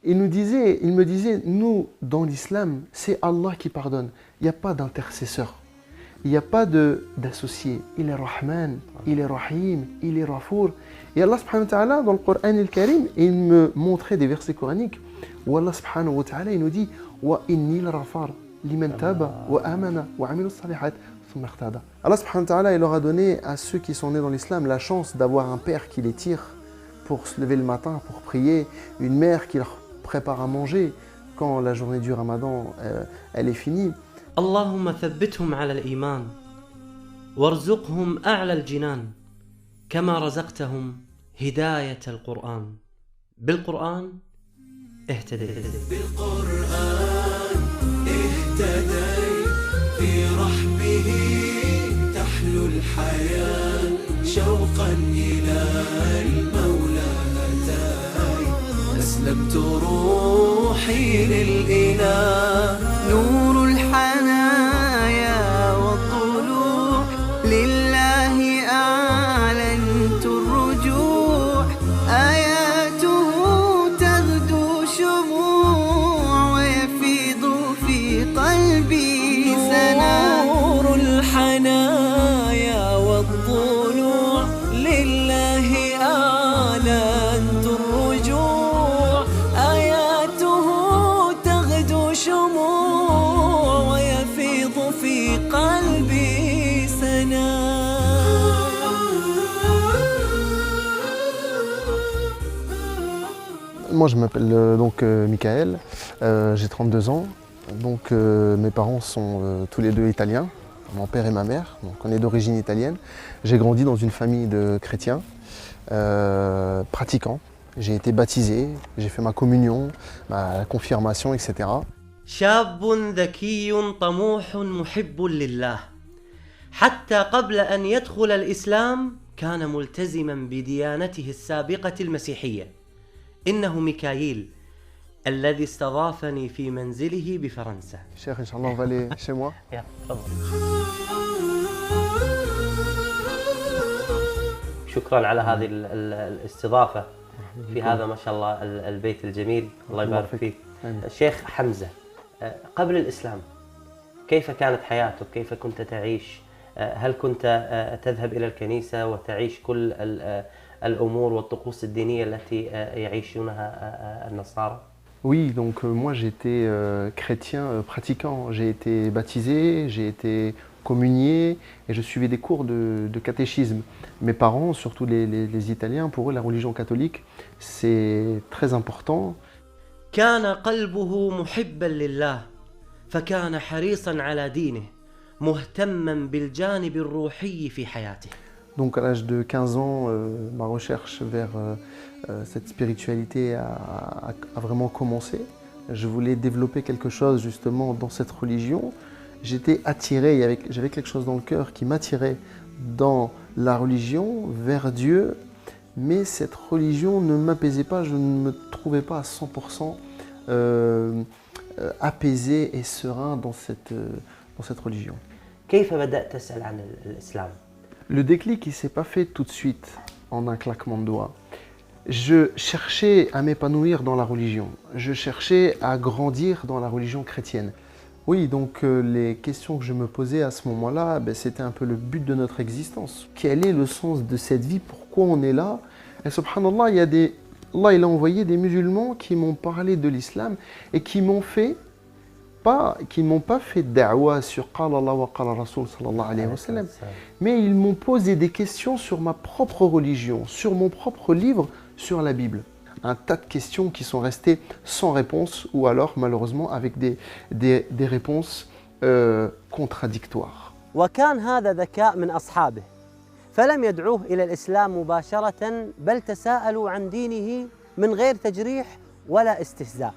Il me disait, nous, dans l'islam, c'est Allah qui pardonne. Il n'y a pas d'intercesseur. Il n'y a pas d'associé. Il est Rahman, il est Rahim, il est Rafour. Et Allah subhanahu wa ta'ala, dans le Coran al-Karim, il me montrait des versets coraniques où Allah subhanahu wa ta'ala, il nous dit wa inni al-rafar liman taba wa amana wa amilu salihat thumma ihtada. Allah subhanahu wa ta'ala, il leur a donné à ceux qui sont nés dans l'islam la chance d'avoir un père qui les tire pour se lever le matin, pour prier, une mère qui leur prépare à manger quand la journée du Ramadan elle est finie. اللهم ثبتهم على الإيمان وارزقهم أعلى الجنان كما رزقتهم هداية القرآن بالقرآن اهتديت بالقرآن اهتديت في رحبه تحلو الحياة شوقا إلى المولى هداي أسلمت روحي للإله نور الحنايا والطلوع لله أعلنت الرجوع آياته تغدو شموع ويفيض في قلبي سنا نور الحنايا والطلوع لله أعلنت الرجوع آياته تغدو شموع ويفيض في قلبي سنا. Moi, je m'appelle Michael, j'ai 32 ans. Donc, mes parents sont tous les deux italiens, mon père et ma mère. Donc, on est d'origine italienne. J'ai grandi dans une famille de chrétiens, pratiquants. J'ai été baptisé, j'ai fait ma communion, ma confirmation, etc. شاب ذكي طموح محب لله حتى قبل أن يدخل الإسلام كان ملتزما بديانته السابقة المسيحية إنه ميكائيل الذي استضافني في منزله بفرنسا. Cheikh, Inch'Allah, on va aller chez moi. يا تفضل. شكرا على هذه الاستضافة في هذا ما شاء الله البيت الجميل الله يبارك فيك. شيخ حمزة قبل الإسلام كيف كانت حياتك؟ كيف كنت تعيش؟ هل كنت تذهب إلى الكنيسة وتعيش كل الأمور والطقوس الدينية التي يعيشونها النصارى؟ Oui, donc moi j'étais chrétien pratiquant. J'ai été baptisé, j'ai été communié et je suivais des cours de catéchisme. Mes parents, surtout les Italiens, pour eux la religion catholique c'est très important. كان قلبه محبا لله فكان حريصا على دينه مهتما بالجانب الروحي في حياته. Donc à l'âge de 15 ans, ma recherche vers cette spiritualité a vraiment commencé. Je voulais développer quelque chose justement dans cette religion. J'étais attiré, j'avais quelque chose dans le cœur qui m'attirait dans la religion, vers Dieu. Mais cette religion ne m'apaisait pas, je ne me trouvais pas à 100% apaisé et serein dans cette religion. كيف بدأت تسأل عن الإسلام؟ Le déclic, il ne s'est pas fait tout de suite, en un claquement de doigts. Je cherchais à m'épanouir dans la religion. Je cherchais à grandir dans la religion chrétienne. Oui, donc les questions que je me posais à ce moment-là, c'était un peu le but de notre existence. Quel est le sens de cette vie? Pourquoi on est là? Et subhanallah, Allah il a envoyé des musulmans qui m'ont parlé de l'islam et qui m'ont pas fait da'wa sur Qala Allah wa Qala Rasul sallallahu alayhi wa sallam, mais ils m'ont posé des questions sur ma propre religion, sur mon propre livre, sur la Bible. Un tas de questions qui sont restées sans réponse ou alors malheureusement avec des réponses contradictoires. وكان هذا ذكاء من أصحابه فلم يدعوه إلى الإسلام مباشرة بل تساءلوا عن دينه من غير تجريح ولا استهزاء.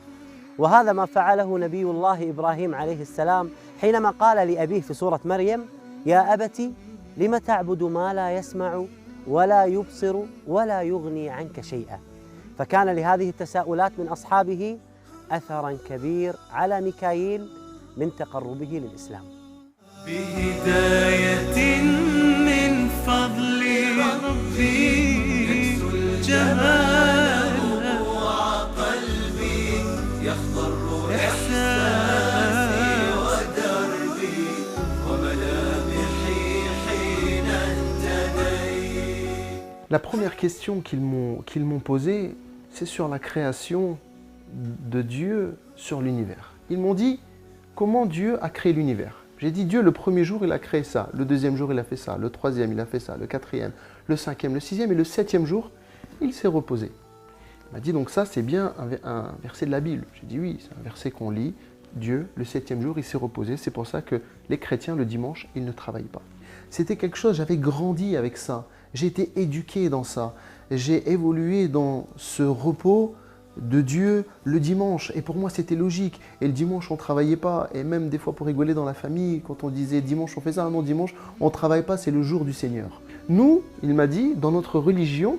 وهذا ما فعله نبي الله إبراهيم عليه السلام حينما قال لأبيه في سورة مريم يا أبت لم تعبد ما لا يسمع ولا يبصر ولا يغني عنك شيئا. فكان لهذه التساؤلات من أصحابه أثرا كبير على ميكائيل من تقربه للإسلام. بهداية من فضل ربي الجمال وقلبي La première question qu'ils m'ont posée, c'est sur la création de Dieu sur l'univers. Ils m'ont dit, comment Dieu a créé l'univers? J'ai dit, Dieu, le premier jour, il a créé ça. Le deuxième jour, il a fait ça. Le troisième, il a fait ça. Le quatrième, le cinquième, le sixième et le septième jour, il s'est reposé. Il m'a dit, donc ça, c'est bien un verset de la Bible. J'ai dit, oui, c'est un verset qu'on lit. Dieu, le septième jour, il s'est reposé. C'est pour ça que les chrétiens, le dimanche, ils ne travaillent pas. C'était quelque chose, j'avais grandi avec ça. J'ai été éduqué dans ça. J'ai évolué dans ce repos de Dieu le dimanche. Et pour moi, c'était logique. Et le dimanche, on ne travaillait pas. Et même des fois, pour rigoler dans la famille, quand on disait dimanche, on fait ça. Non, dimanche, on ne travaille pas, c'est le jour du Seigneur. Nous, il m'a dit, dans notre religion,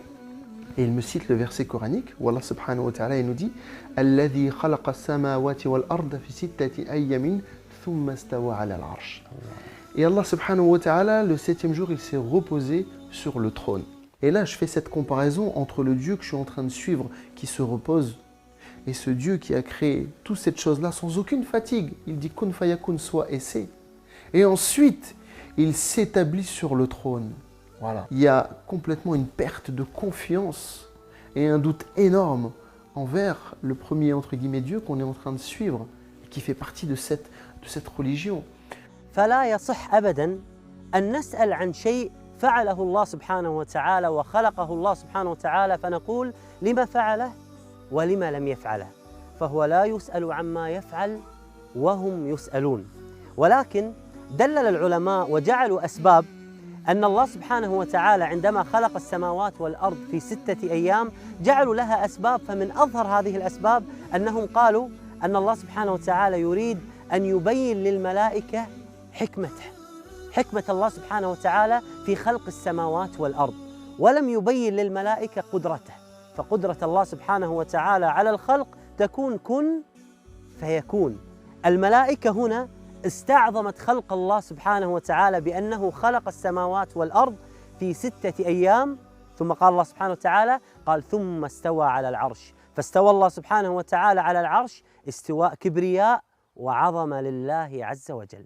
et il me cite le verset coranique, où Allah subhanahu wa ta'ala, il nous dit « Alladhi khalaqa as-samawati wal-arda fi sittati ayyamin thumma stawa ala al-arsh » Et Allah subhanahu wa ta'ala, le septième jour, il s'est reposé sur le trône. Et là, je fais cette comparaison entre le Dieu que je suis en train de suivre, qui se repose, et ce Dieu qui a créé toute cette chose-là sans aucune fatigue. Il dit « Kun fayakun » soit et c'est. Et ensuite, il s'établit sur le trône. Voilà. Il y a complètement une perte de confiance et un doute énorme envers le premier, entre guillemets, Dieu qu'on est en train de suivre, et qui fait partie de cette religion. فلا يصح أبداً أن نسأل عن شيء فعله الله سبحانه وتعالى وخلقه الله سبحانه وتعالى فنقول لما فعله ولما لم يفعله، فهو لا يسأل عما يفعل وهم يسألون. ولكن دلل العلماء وجعلوا أسباب أن الله سبحانه وتعالى عندما خلق السماوات والأرض في 6 أيام جعلوا لها أسباب، فمن أظهر هذه الأسباب أنهم قالوا أن الله سبحانه وتعالى يريد أن يبين للملائكة حكمة الله سبحانه وتعالى في خلق السماوات والأرض، ولم يبين للملائكة قدرته، فقدرة الله سبحانه وتعالى على الخلق تكون كن فيكون. الملائكة هنا استعظمت خلق الله سبحانه وتعالى بأنه خلق السماوات والأرض في 6 أيام، ثم قال الله سبحانه وتعالى قال ثم استوى على العرش، فاستوى الله سبحانه وتعالى على العرش استواء كبرياء وعظمة لله عز وجل.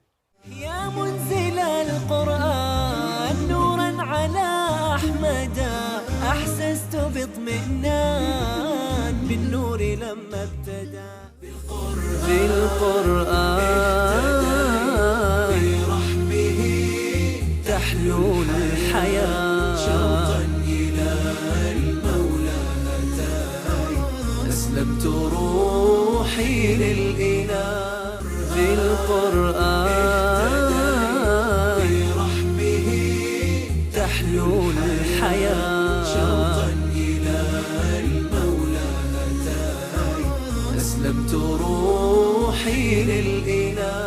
يا منزل القرآن نورا على أحمد أحسست باطمئنان بالنور لما ابتدى بالقرآن برحمه تحلو الحياة شوقا إلى المولى أتاي أسلمت روحي للإله بالقرآن برحمه تحلو الحياة شوقا إلى المولى أتاي أسلمت روحي للإله.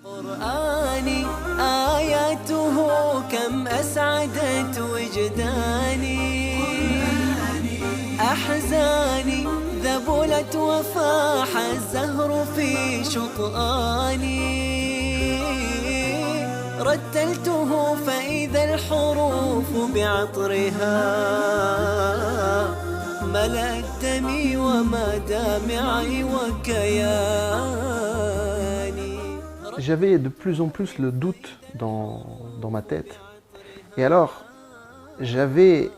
قرآني آياته كم أسعدت وجداني، أحزاني ذبلت وفاح الزهر في شطآني، رتلته فإذا الحروف بعطرها ملأت دمي ومدامعي وكياني. J'avais de plus en plus le doute dans ma tête. Et alors, j'allais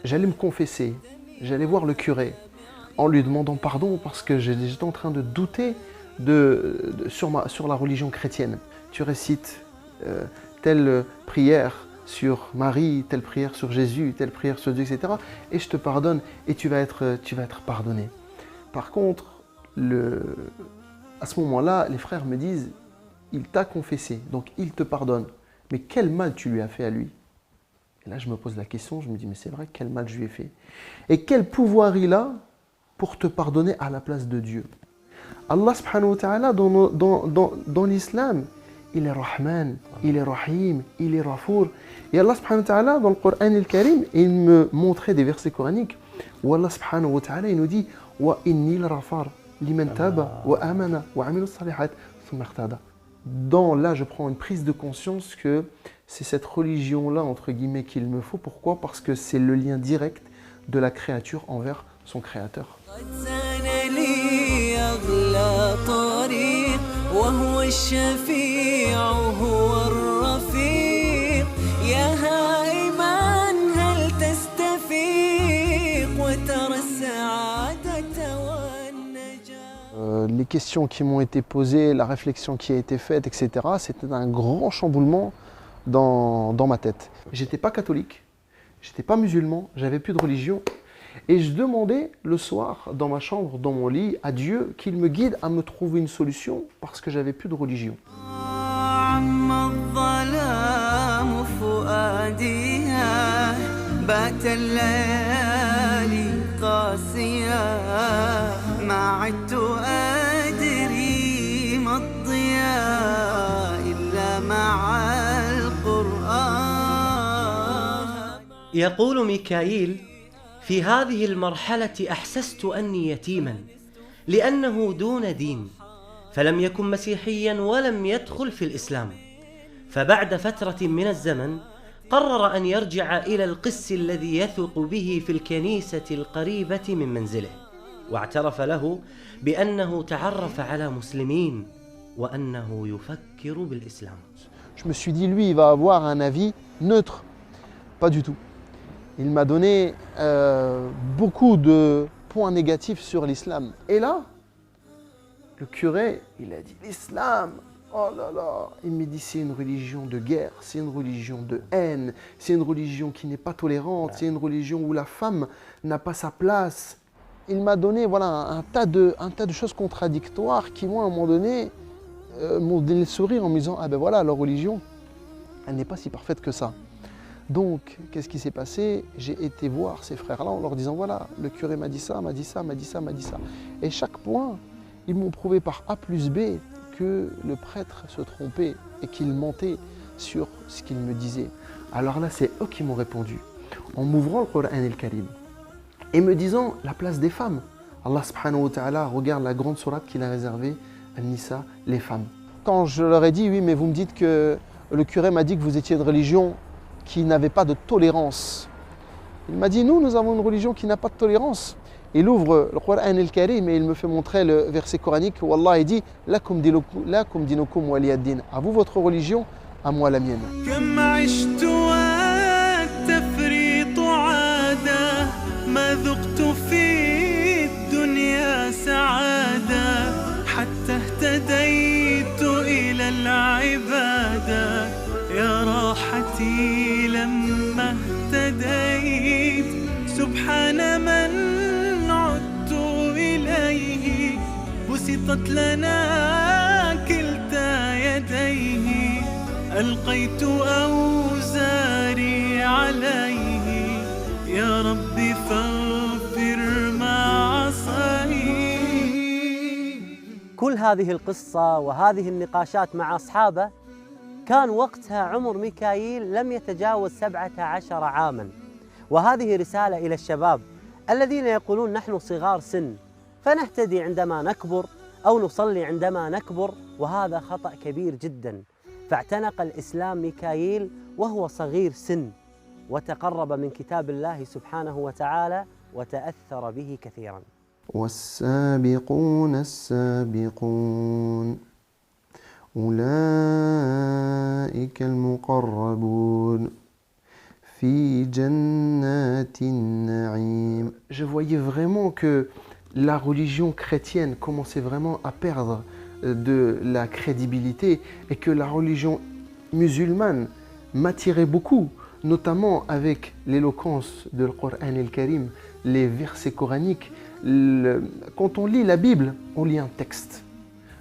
me confesser, j'allais voir le curé en lui demandant pardon parce que j'étais en train de douter sur la religion chrétienne. Tu récites telle prière sur Marie, telle prière sur Jésus, telle prière sur Dieu, etc. Et je te pardonne et tu vas être pardonné. Par contre, à ce moment-là, les frères me disent, il t'a confessé, donc il te pardonne. Mais quel mal tu lui as fait à lui? Et là, je me pose la question, je me dis, mais c'est vrai, quel mal je lui ai fait? Et quel pouvoir il a pour te pardonner à la place de Dieu? Allah subhanahu wa ta'ala, dans l'islam, il est Rahman, il est Rahim, il est Rafour. Et Allah subhanahu wa ta'ala, dans le Coran al-Karim, il me montrait des versets coraniques où Allah subhanahu wa ta'ala, il nous dit « Wa inni l-rafar liman taba wa amana wa amilu salihat thumma ihtada » Là, je prends une prise de conscience que c'est cette religion-là, entre guillemets, qu'il me faut. Pourquoi? Parce que c'est le lien direct de la créature envers son créateur. وهو الشفيع هو الرفيق يا هائما هل تستمع السعادة والنجاة. Les questions qui m'ont été posées, la réflexion qui a été faite, etc., c'était un grand chamboulement dans ma tête. J'étais pas catholique, j'étais pas musulman, j'avais plus de religion. Et je demandais le soir, dans ma chambre, dans mon lit, à Dieu qu'il me guide à me trouver une solution parce que j'avais plus de religion. عم الظلام فؤاديها بات الليالي قاسية ما عدت أدري ما الضياء إلا مع القرآن. يقول ميكائيل: في هذه المرحلة أحسست أني يتيما لأنه دون دين، فلم يكن مسيحيا ولم يدخل في الإسلام. فبعد فترة من الزمن قرر أن يرجع إلى القس الذي يثق به في الكنيسة القريبة من منزله، واعترف له بأنه تعرف على مسلمين وأنه يفكر بالإسلام. Je me suis dit, lui, il va avoir un avis neutre. Pas du tout. Il m'a donné beaucoup de points négatifs sur l'islam. Et là, le curé, il a dit l'islam, oh là là, il m'a dit c'est une religion de guerre, c'est une religion de haine, c'est une religion qui n'est pas tolérante, c'est une religion où la femme n'a pas sa place. Il m'a donné voilà, un tas de choses contradictoires qui, moi, à un moment donné, m'ont donné le sourire en me disant, ah ben voilà, leur religion, elle n'est pas si parfaite que ça. Donc, qu'est-ce qui s'est passé? J'ai été voir ces frères-là en leur disant, voilà, le curé m'a dit ça, m'a dit ça, m'a dit ça, m'a dit ça. Et chaque point, ils m'ont prouvé par A plus B que le prêtre se trompait et qu'il mentait sur ce qu'il me disait. Alors là, c'est eux qui m'ont répondu, en m'ouvrant le Coran el-Karim et me disant la place des femmes. Allah subhanahu wa ta'ala regarde la grande sourate qu'il a réservée à Nisa, les femmes. Quand je leur ai dit, oui, mais vous me dites que le curé m'a dit que vous étiez de religion qui n'avait pas de tolérance. Il m'a dit, nous avons une religion qui n'a pas de tolérance. Il ouvre le Coran el-Karim et il me fait montrer le verset coranique où Allah dit lakum dinukum waliyad-din. À vous votre religion, à moi la mienne. كم عشت والتفريط عادة ما ذقت في الدنيا سعادة حتى اهتديت إلى العبادة يا راحتي لما اهتديت سبحان من عدت إليه بسطت لنا كلتا يديه ألقيت أوزاري عليه يا ربي فاغفر ما عصاني. كل هذه القصة وهذه النقاشات مع أصحابه كان وقتها عمر ميكائيل لم يتجاوز 17 عاماً. وهذه رسالة إلى الشباب الذين يقولون نحن صغار سن فنهتدي عندما نكبر أو نصلي عندما نكبر، وهذا خطأ كبير جداً. فاعتنق الإسلام ميكائيل وهو صغير سن وتقرب من كتاب الله سبحانه وتعالى وتأثر به كثيراً. والسابقون السابقون أولئك المقربون في جنات النعيم. Je voyais vraiment que la religion chrétienne commençait vraiment à perdre de la crédibilité et que la religion musulmane m'attirait beaucoup, notamment avec l'éloquence du Coran el-Karim, les versets coraniques. Quand on lit la Bible, on lit un texte,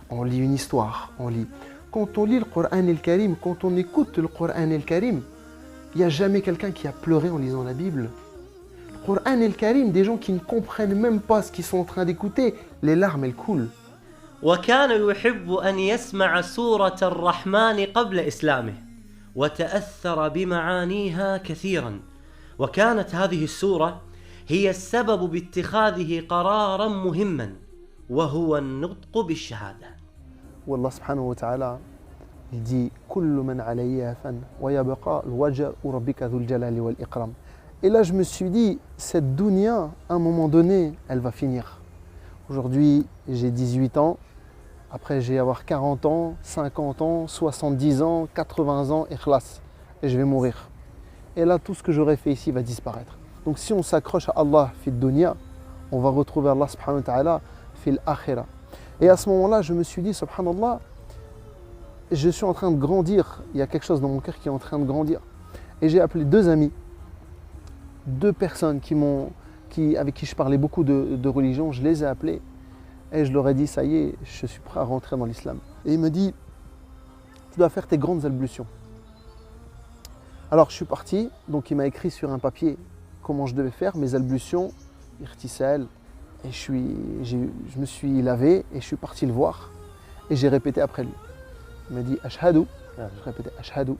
on lit une histoire, on lit. Quand on lit le Coran el-Karim, quand on écoute le Coran el-Karim, il n'y a jamais quelqu'un qui a pleuré en lisant la Bible. Le Coran el-Karim, des gens qui ne comprennent même pas ce qu'ils sont en train d'écouter, les larmes elles coulent. وكان يحب أن يسمع سورة الرحمن قبل إسلامه وتأثر بمعانيها كثيرا، وكانت هذه السورة هي السبب باتخاذه قرارا مهما وهو النطق بالشهادة. والله سبحانه وتعالى il dit كل من عليها فان ويبقى الوجه ربك ذو الجلال والإكرام. Et là je me suis dit, cette dunya, à un moment donné, elle va finir. Aujourd'hui, j'ai 18 ans. Après, je vais avoir 40 ans, 50 ans, 70 ans, 80 ans, et khlas. Et je vais mourir. Et là, tout ce que j'aurais fait ici va disparaître. Donc si on s'accroche à Allah, fit dunya, on va retrouver Allah subhanahu wa ta'ala fil akhira. Et à ce moment-là, je me suis dit, subhanallah, je suis en train de grandir, il y a quelque chose dans mon cœur qui est en train de grandir. Et j'ai appelé 2 amis, 2 personnes avec qui je parlais beaucoup de religion, je les ai appelés et je leur ai dit, ça y est, je suis prêt à rentrer dans l'islam. Et il me dit, tu dois faire tes grandes ablutions. Alors je suis parti, donc il m'a écrit sur un papier comment je devais faire mes ablutions, irtisal, et je me suis lavé et je suis parti le voir et j'ai répété après lui. Il m'a dit Ashhadu, je répétais Ashhadu an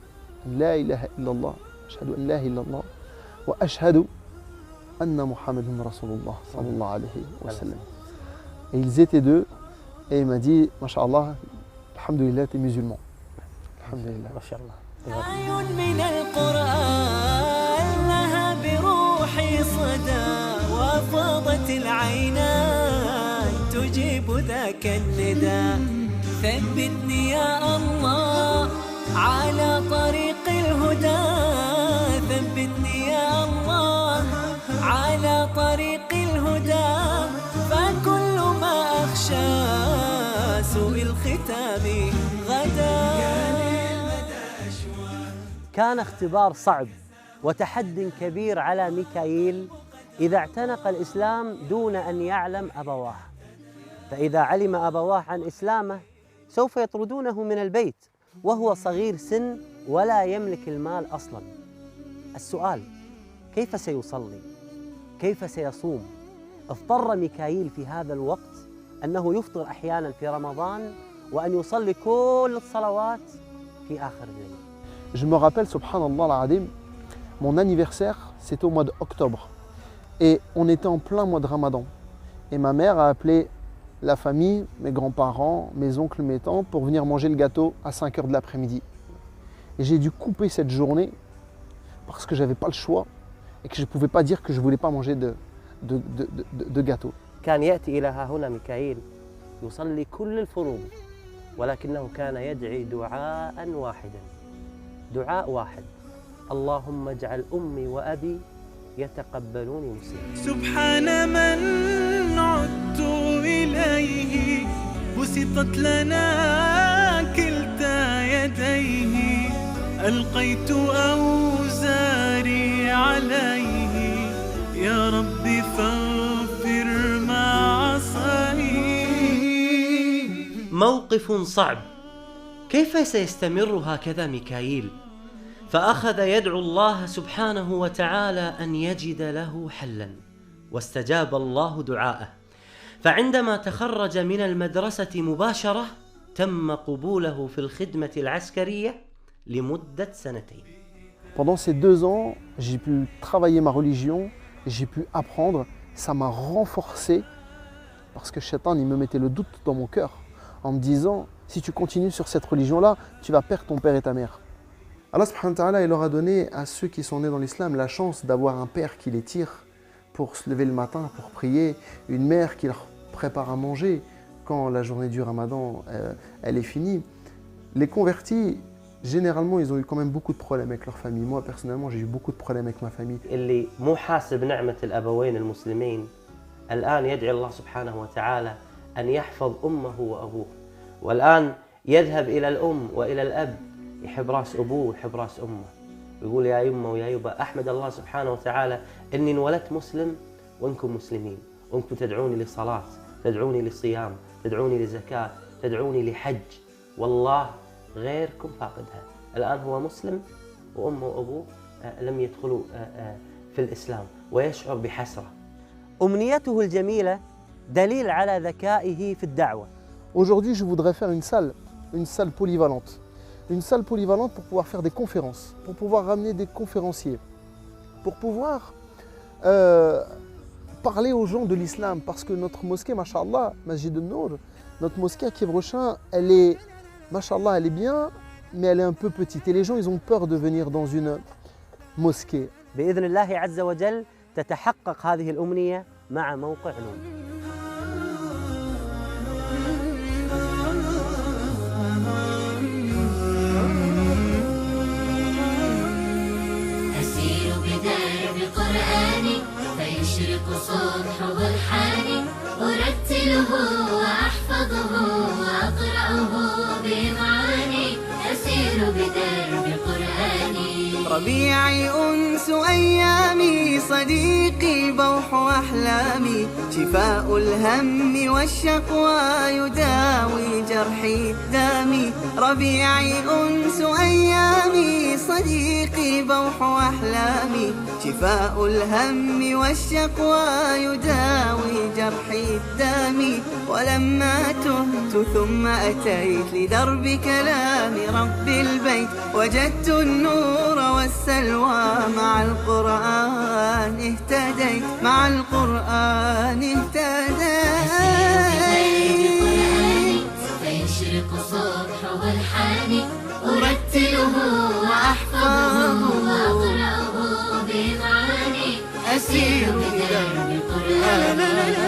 la ilaha illallah, Ashhadu an la ilaha illallah, wa Ashhadu anna Muhammadun Rasulullah sallallahu alayhi wa sallam. Et ils étaient 2 et il m'a dit Masha'Allah, alhamdulillah, t'es musulman. Alhamdulillah. Masha'Allah. آي من القرآن لها بروحي صدى وفاضت العينان تجيب ذاك الندى ثبتني يا الله على طريق الهدى ثبتني يا الله على طريق الهدى فكل ما أخشى سوء الختام غدا. كان اختبار صعب وتحد كبير على ميكائيل إذا اعتنق الإسلام دون أن يعلم أبواه، فإذا علم أبواه عن إسلامه سوف يطردونه من البيت وهو صغير سن ولا يملك المال أصلاً. السؤال: كيف سيصلي؟ كيف سيصوم؟ اضطر ميكائيل في هذا الوقت أنه يفطر أحياناً في رمضان وأن يصلي كل الصلوات في آخر الليل. Je me rappelle, subhanallah al-adim, mon anniversaire, c'était au mois d'octobre. Et on était en plein mois de Ramadan. Et ma mère a appelé la famille, mes grands-parents, mes oncles, mes tantes, pour venir manger le gâteau à 5 h de l'après-midi. Et j'ai dû couper cette journée parce que je n'avais pas le choix et que je ne pouvais pas dire que je ne voulais pas manger de gâteau. كان يأتي إلى ها هنا ميكائيل يصلي كل الفروض ولكنه كان يدعي دعاء واحدا، دعاء واحد: اللهم اجعل أمي وأبي يتقبلوني مسلما. سبحان من عدت إليه بسطت لنا كلتا يديه ألقيت أوزاري عليه يا ربي فاغفر ما عصيه. موقف صعب، كيف سيستمر هكذا ميكائيل؟ فأخذ يدعو الله سبحانه وتعالى أن يجد له حلا، واستجاب الله دعاءه، فعندما تخرج من المدرسة مباشرة تم قبوله في الخدمة العسكرية لمدة 2 سنين. Pendant ces 2 ans, j'ai pu travailler ma religion, j'ai pu apprendre, ça m'a renforcé parce que Shaitan, il me mettait le doute dans mon cœur en me disant si tu continues sur cette religion-là, tu vas perdre ton père et ta mère. Allah subhanahu wa ta'ala, il leur a donné à ceux qui sont nés dans l'islam la chance d'avoir un père qui les tire pour se lever le matin, pour prier, une mère qui leur prépare à manger quand la journée du Ramadan elle est finie. Les convertis, généralement, ils ont eu quand même beaucoup de problèmes avec leur famille. Moi, personnellement, j'ai eu beaucoup de problèmes avec ma famille. اللي مو حاسب نعمة الأبوين المسلمين الآن يدعي الله سبحانه وتعالى أن يحفظ أمه وأبوه، والآن يذهب إلى الأم وإلى الأب يحب راس أبوه ويحب راس أمه ويقول يا يمه ويا يبا أحمد الله سبحانه وتعالى إني انولدت مسلم وإنكم مسلمين، وإنكم تدعوني لصلاة، تدعوني لصيام، تدعوني لزكاة، تدعوني لحج، والله غيركم فاقدها. الآن هو مسلم وأمه وأبوه لم يدخلوا في الإسلام ويشعر بحسرة. أمنيته الجميلة دليل على ذكائه في الدعوة. Aujourd'hui, je voudrais faire une salle polyvalente. Une salle polyvalente pour pouvoir faire des conférences, pour pouvoir ramener des conférenciers, pour pouvoir parler aux gens de l'islam. Parce que notre mosquée, Masha'Allah, Masjid al-Nour, notre mosquée à Kiev-Rochin, elle est, Masha'Allah, elle est bien, mais elle est un peu petite. Et les gens, ils ont peur de venir dans une mosquée. بإذن الله عز وجل تتحقق هذه الأمنية مع موقع نون. أسير بدرب قرآني فيشرق صبح الحياة. أرتله وأحفظه وأقرأه بمعاني أسير بدرب قرآني. ربيعي أنس أيامي صديقي بوح أحلامي شفاء الهم والشقوى يداوي جرحي الدامي. ربيعي أنس أيامي صديقي بوح أحلامي شفاء الهم والشقوى يداوي جرحي الدامي. ولما تهت ثم أتيت لدرب كلام رب البيت وجدت النور والسلوى مع القرآن اهتديت مع القرآن اهتديت. فيشرق صبح والحاني أرتله وأحفظه وأقرأه بمعاني أسير بدرب قرآني.